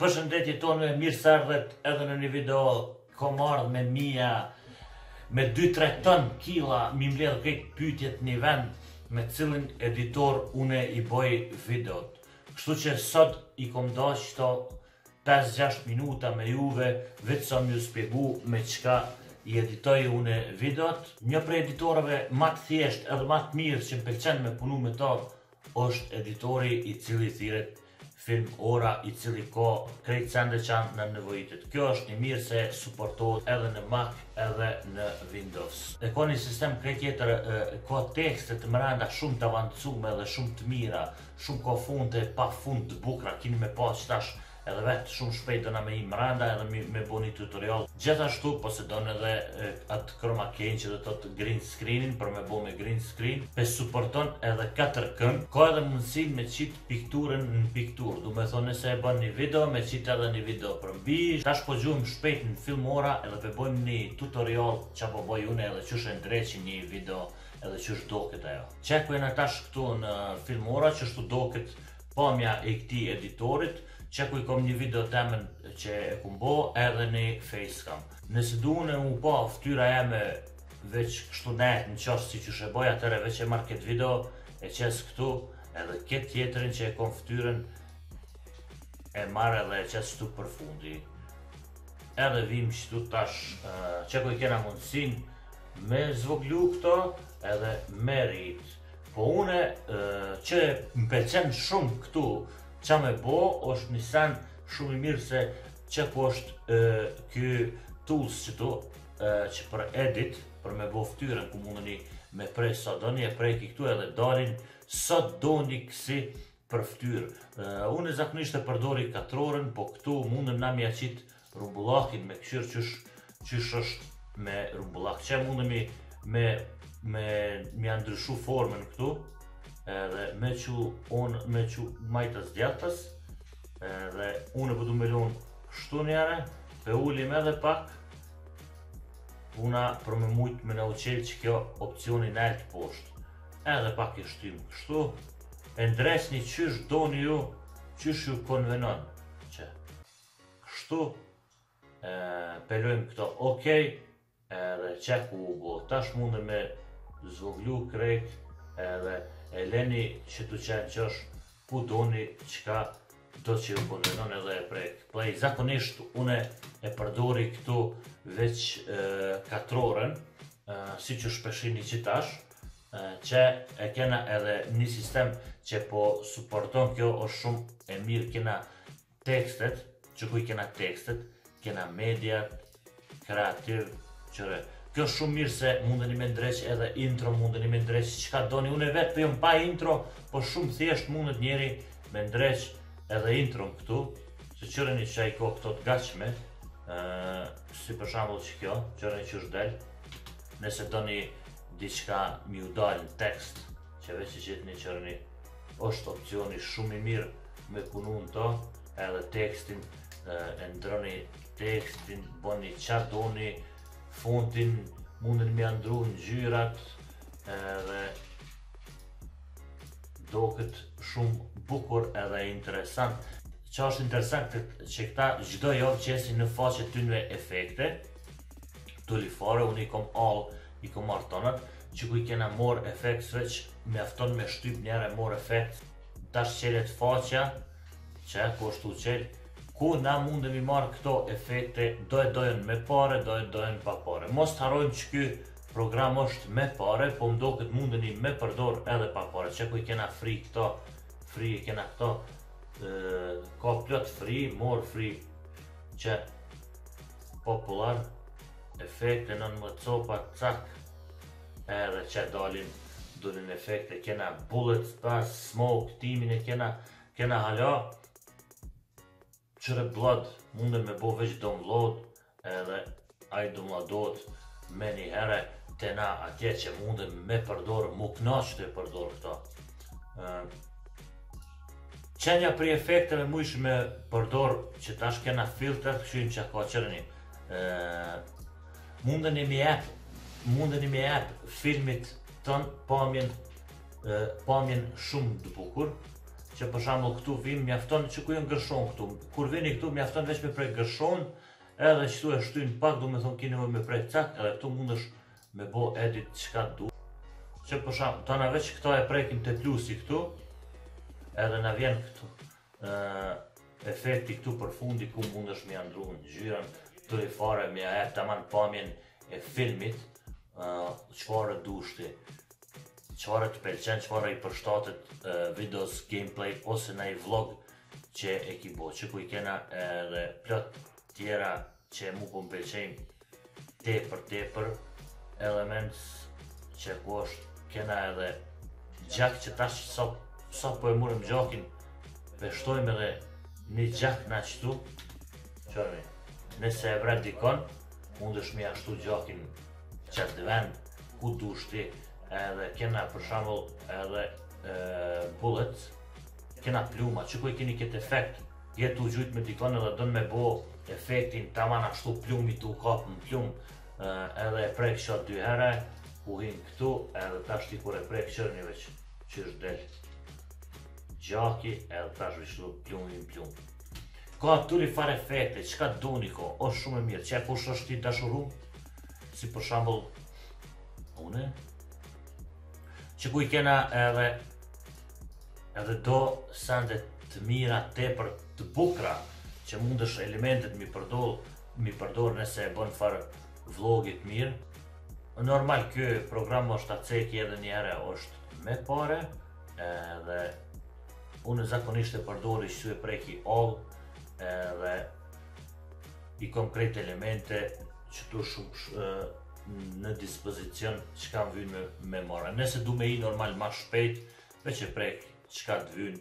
Përshëndetje tonë, mirë se erdhët edhe në një video kom ardhë me mija me 2-3 ton kila mi mbledh këtë pyetjet një vend me cilin editor une i boj videot. Kështu që sot i kom dash këto 5-6 minuta me juve vetë sa më ju spjegu me çka i editoj une videot. Një prej editorëve më të thjesht edhe më të mirë që më pëlqen me punu me to është editori i cili thirret Filmora, i cili ka krejt sende që janë në nevojitet. Kjo është një mirë se suportohet edhe në Mac edhe në Windows. E ka një sistem krejt tjetër, ka tekste të mrenda shumë të avancume dhe shumë të mira, shumë ka fonte pa fund të bukra, kini me pa që tash edhe vetë shumë shpejt dëna me i mrenda edhe me bo një tutorial. Gjithashtu posedon edhe atë chroma key që do të thotë green screenin për me bo me green screen. Suporton edhe 4K. Ka edhe mundësin me qit pikturën në pikturë. Du me thonë nëse e bën një video me qit edhe një video për mbi. Tash po gjuhëm shpejt në Filmora edhe pe bojmë një tutorial që po boj une edhe qysh e ndreqi një video edhe qysh doket ajo. Qekujna tash këtu në Filmora që shtu doket pamja e këtij editorit. Qeku i kom një video temen që e kum bo edhe një facecam. Nëse duhune u pa ftyra jeme veç kështu net në qasë si që sheboj atëre veç e marrë këtë video e qes këtu edhe këtë tjetërin që e kom ftyren e marrë edhe e qes këtu për fundi. Edhe vim qëtu tash qeku i kena mundësin me zvoglu këto edhe me rrit. Po une që më pëlqen shumë këtu qa me bo është një sen shumë i mirë se qeku është ky tools qëtu që për edit, për me bo ftyren ku mundeni me prej sa doni e prej këtu edhe dalin sa doni kësi për ftyrë. Unë zakonisht e përdori 4-orën, po këtu mundem na mja qit rumbullakin me këshirë qysh është me rumbullak. Që mundemi me ndryshu formën këtu edhe me qu majtës djatës edhe unë pëdu me lun kështu njëre pe ullim edhe pak puna për me mujt me në uqel që kjo opcioni nalt poshtë edhe pak i shtym kështu e ndresni qysh doni ju qysh ju konvenon që kështu pelojmë këto okej edhe qeku u bo tash mundë me zvoglu krejt edhe e leni që tu qenë qësh ku doni qka do që ju konvenon edhe e prek. Play, zakonisht une e përdori këtu veç 4-orën, si që shpeshini qitash, që e kena edhe një sistem që po suporton kjo është shumë e mirë, kena tekstet, që kuj kena tekstet, kena media, kreativ, qëre. Kjo është shumë mirë se mundeni me ndreq edhe intro, mundeni me ndreq qka doni. Unë e vetë për jom pa intro, po shumë thjesht mundet njeri me ndreq edhe intro në këtu. Se qërëni që i ko këto të gachme, si për shambull që kjo, qërëni që është del. Nëse doni diçka mi u dalë në tekst, që veç i qitni qërëni, është opcioni shumë i mirë me punu në to, edhe tekstin, e ndroni tekstin, boni qa doni, fontin mundën me andru në gjyrat edhe doket shumë bukur edhe interesant. Qa është interesant që këta gjdo javë qesin në faqet tynve efekte tulifare, unë i kom all, i kom artonat që ku i kena mor efekt veç me afton me shtyp njere mor efekt tash qelet faqja që ku është u qel ku na mundemi marrë këto efekte, dojen me pare, dojen pa pare. Mos të harojmë që ky program është me pare, po mdo këtë mundeni me përdor edhe pa pare. Që ku i kena free këto, free i kena këto, ka plot free, more free, që popular, efekte në më copa, cak, edhe që dalin efekte, kena bullets, pas, smoke, timin e kena hala, qëre blood mundën me bo veç download edhe aj downloadot me një herë të na atje që mundën me përdorë, mu knaq të përdorë këto. Qenja për efekteve mujsh me përdorë që tash kena filter, këshim që ka qërëni. Mundën i mi ep filmit ton pamjen shumë të bukur, që për shembull këtu vim mjafton që ku janë gërshon këtu. Kur vini këtu mjafton veç me prek gërshon, edhe këtu e shtyn pak, do me thonë keni me prek cak, edhe këtu mundesh me bo edit çka du. Që për shembull, tona veç këto e prekim te plusi këtu, edhe na vjen këtu efekti këtu për fundi ku mundesh me ndru ngjyrën, tëri fare me e taman pamjen e filmit, çfarë dushti, çfarë të pëlqen, çfarë i përshtatet videos, gameplay ose në i vlog që e ki bo, që ku i kena edhe plot tjera që mu po më pëlqejnë tepër elements që ku është kena edhe gjak që tash sa po e murëm gjakin, veshtojmë edhe një gjak në qëtu, qërmi, nëse e vret dikon, mundesh me ashtu gjakin qatë vend, ku dushti, edhe kena për shembull edhe bullets, kena pluma, që ku i keni këtë efekt, jetu gjujt me dikon edhe dën me bo efektin taman ashtu plumi tu kap në plum, edhe e prek qëtë 2 herë, ku hin këtu, edhe tash ti kur e prek qërni veç, që është del gjaki, edhe tash vishlu plum. Ka tulli fare efekte, qka doni ko, është shumë e mirë, që e kush është ti dashurum, si për shembull une, që ku i kena edhe do sende të mira tepër të bukra, që mundesh elementet mi përdor nëse e bën farë vlogit mirë. Normal kjo program është ta ceki edhe një herë është me pare, edhe unë zakonisht e përdori që e preki all, edhe i kom krejt elemente që tu shumë në dispozicion që kam vynë me mora. Nëse du me i normal ma shpejt, veç e prek që ka të vynë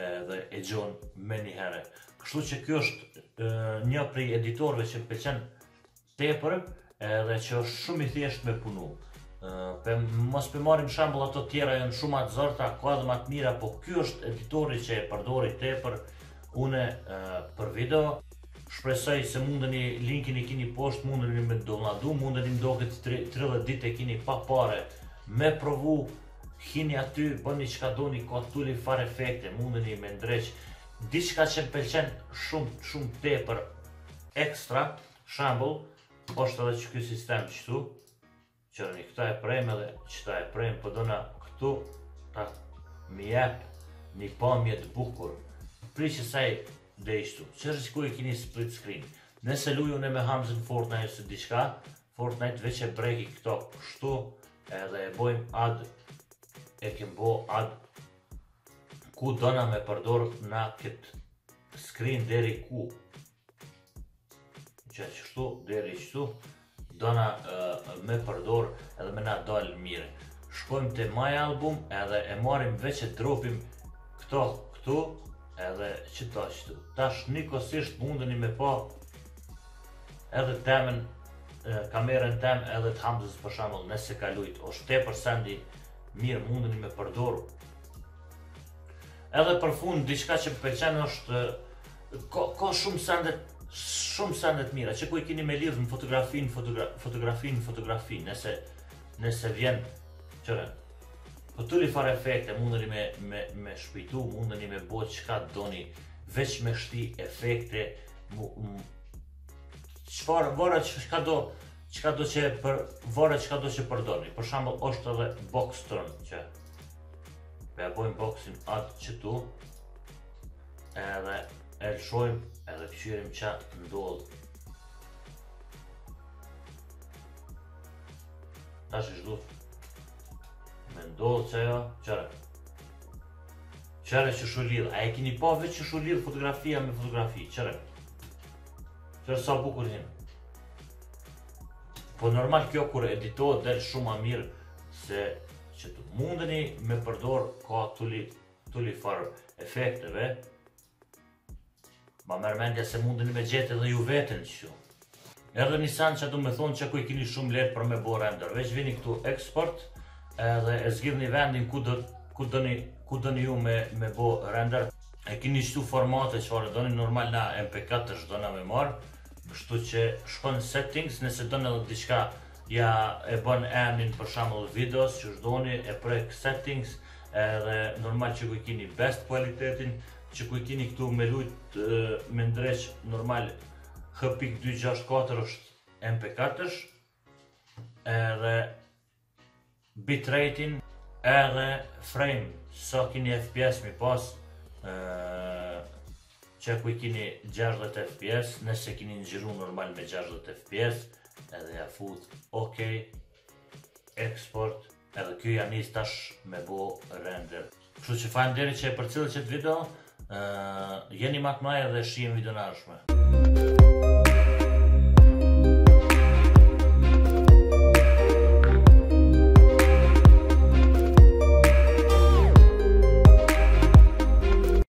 edhe e gjonë me një herë. Kështu që kjo është një prej editorëve që pëlqen tepër edhe që është shumë i thjesht me punu. Mos për marim shambull ato tjera janë shumë atë zorta, ka edhe matë mira, po kjo është editori që e përdori tepër une për video. Shpresoj se mundeni linkin i kini poshtë, mundeni me downloadu, mundeni do këtë 30 ditë e kini pa pare me provu, hini aty, bëni qka doni, ka tulli fare efekte, mundeni me ndreq, diçka që pëlqen shumë tepër ekstra, shambull, është edhe që kjo sistem qëtu, qërëni, këta e prejmë edhe qëta e prejmë, po dona këtu ta mi jep një pamje të bukur. Priqë saj dhe ishtu, qërë që ku e kini split screen. Nëse luju në me Hamzën Fortnite ose diçka, Fortnite veç e breki këto kështu, edhe e bojmë add, e kem bo add, ku dona me përdor na këtë screen deri ku. Që qështu, deri qështu, dona me përdor edhe me na dalë mire. Shkojmë të My Album edhe e marim veç e dropim këtu edhe qëta qëtu. Tash nikosisht mundeni me pa edhe temen, kamerën tem edhe të Hamzës për shembull nëse ka lujt, është tepër sendi mirë mundeni me përdoru. Edhe për fund, diçka që pëlqen është, ka shumë sendet mira, që ku i kini me lidhë në fotografi, nëse vjen, qëre, po tulli fare efekte, mundeni me shpejtu, mundeni me bo qka doni, veç me shti efekte, vore qka do që përdoni, për shembull është edhe box turn, që e bojmë boxin atë qëtu, edhe e lëshojmë, edhe këqyrim qa ndodhë. Tash i shdu, me ndodhë që ajo, qëre që shu lidhë, a e kini pa veç që shu lidhë fotografia me fotografi, qëre sa bukur hinë. Po normal kjo kur editohet del shumë a mirë, se që të mundeni me përdor ka tulli farë efekteve, ma mërmendja se mundeni me gjetë edhe ju vetën që. Edhe një sanë që du me thonë që ku i kini shumë letë për me bo render, veç vini këtu export, edhe e zgjidhni vendin ku doni ju me bo render, e kini qëtu formate që farë doni, normal na MP4 është dona me marë, kështu që shkon settings, nëse doni edhe diçka ja e bën emnin për shembull videos që doni, e prek settings, edhe normal që ku i kini best kualitetin, që ku i kini këtu me lujt me ndreq normal H.264 është MP4, edhe bitratein, edhe frame, sa kini FPS mi pas, që ku i kini 60 FPS, nëse kini nxirru normal me 60 FPS, edhe ja fut OK, export, edhe kjo ja nis tash me bo render. Kështu që faleminderit që e përcjellët këtë video, jeni ma të mëdhenj edhe shihem video në ardhshme.